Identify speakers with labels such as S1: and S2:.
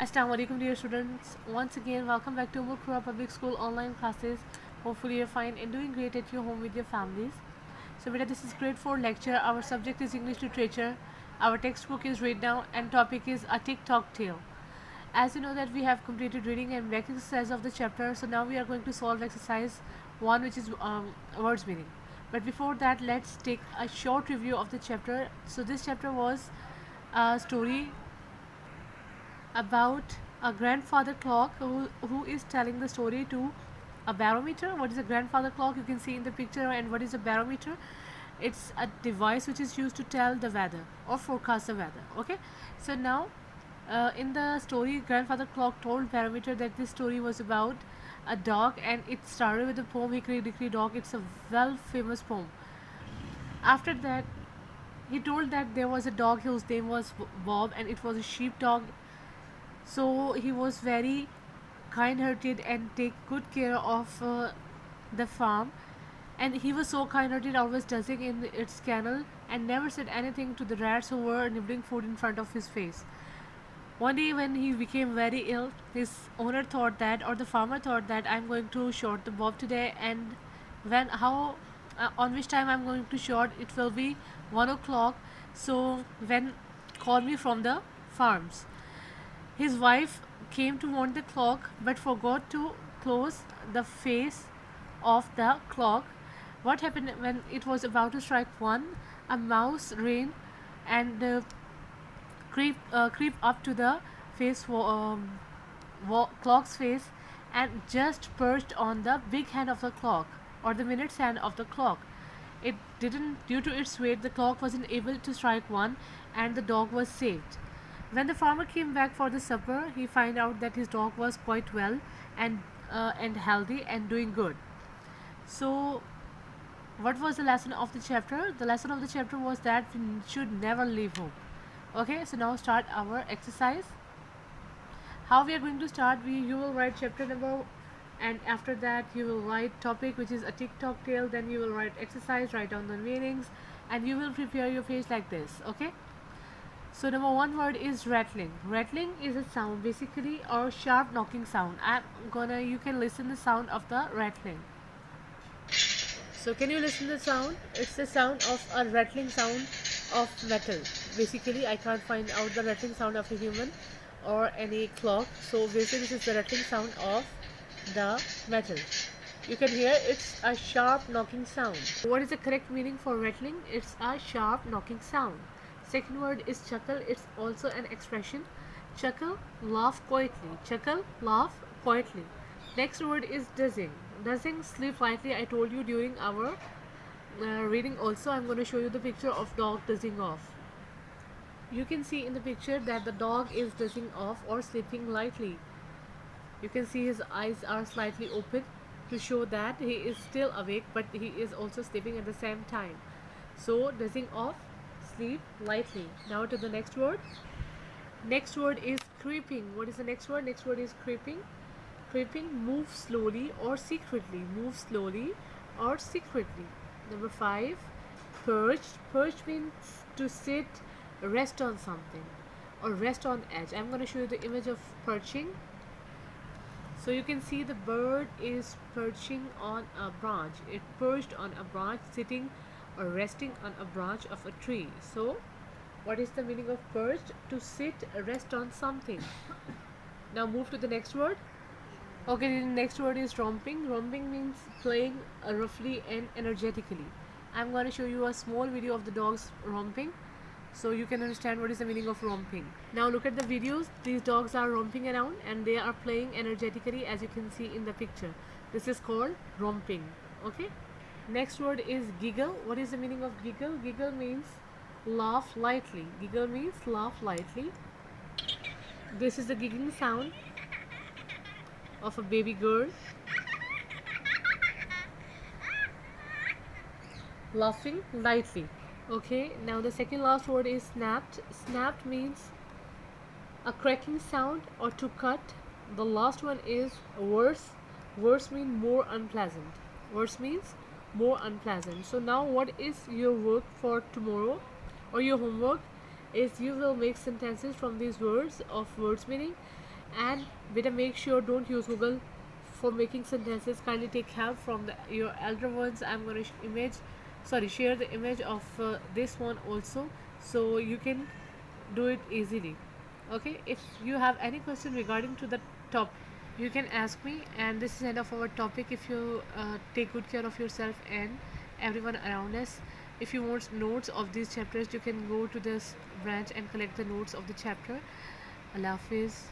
S1: Assalamu alaikum dear students. Once again, welcome back to Mukura Public School online classes. Hopefully you're fine and doing great at your home with your families. So beta, this is grade 4 lecture. Our subject is English literature. Our textbook is read now and topic is a TikTok tale. As you know that we have completed reading and back exercise of the chapter, so now we are going to solve exercise 1, which is words meaning. But before that, let's take a short review of the chapter. So this chapter was a story about a grandfather clock who is telling the story to a barometer. What is a grandfather clock? You can see in the picture. And what is a barometer? It's a device which is used to tell the weather or forecast the weather. Okay, so now in the story, grandfather clock told barometer that this story was about a dog, and it started with the poem Hickory Dickory Dock. It's a well famous poem. After that, he told that there was a dog whose name was Bob, and it was a sheepdog. So he was very kind-hearted and take good care of the farm, and he was so kind-hearted, always dusting in its kennel and never said anything to the rats who were nibbling food in front of his face. One day when he became very ill, his owner thought that, or the farmer thought that, I'm going to short the Bob today, and when how on which time I'm going to short, it will be 1 o'clock. So when call me from the farms. His wife came to warn the clock but forgot to close the face of the clock. What happened when it was about to strike 1? A mouse ran and creep up to the clock's face and just perched on the big hand of the clock, or the minute's hand of the clock. It didn't, due to its weight, the clock wasn't able to strike 1, and the dog was saved. When the farmer came back for the supper, he found out that his dog was quite well and healthy and doing good. So, what was the lesson of the chapter? The lesson of the chapter was that we should never leave home. Okay, so now start our exercise. How we are going to start? You will write chapter number, and after that you will write topic, which is a TikTok tale. Then you will write exercise, write down the meanings, and you will prepare your page like this. Okay. So number 1 word is rattling. Rattling is a sound basically, or sharp knocking sound. You can listen the sound of the rattling. So can you listen the sound? It's the sound of a rattling sound of metal. Basically, I can't find out the rattling sound of a human or any clock. So basically this is the rattling sound of the metal. You can hear it's a sharp knocking sound. What is the correct meaning for rattling? It's a sharp knocking sound. Second word is chuckle. It's also an expression. Chuckle, laugh quietly. Chuckle, laugh quietly. Next word is dozing. Dozing, sleep lightly. I told you during our reading also. I'm going to show you the picture of dog dozing off. You can see in the picture that the dog is dozing off or sleeping lightly. You can see his eyes are slightly open to show that he is still awake, but he is also sleeping at the same time. So dozing off, sleep lightly. Now to the next word. Next word is creeping. What is the next word? Next word is creeping. Creeping, move slowly or secretly. Move slowly or secretly. Number 5, perched. Perched means to sit, rest on something, or rest on edge. I'm going to show you the image of perching. So you can see the bird is perching on a branch. It perched on a branch, sitting or resting on a branch of a tree. So what is the meaning of perched? To sit, rest on something. Now move to the next word. Okay, the next word is romping. Romping means playing roughly and energetically. I'm going to show you a small video of the dogs romping, so you can understand what is the meaning of romping. Now look at the videos. These dogs are romping around and they are playing energetically, as you can see in the picture. This is called romping. Okay. Next word is giggle. What is the meaning of giggle? Giggle means laugh lightly. Giggle means laugh lightly. This is the giggling sound of a baby girl laughing lightly. Okay, now the second last word is snapped. Snapped means a cracking sound or to cut. The last one is worse. Worse means more unpleasant. Worse means more unpleasant. So now what is your work for tomorrow, or your homework is you will make sentences from these words of words meaning, And better make sure don't use Google for making sentences. Kindly take help from your elder ones. I'm going to share the image of this one also, so you can do it easily. Okay, if you have any question regarding to the top, you can ask me. And this is end of our topic. If you take good care of yourself and everyone around us, if you want notes of these chapters, you can go to this branch and collect the notes of the chapter. Allah Hafiz.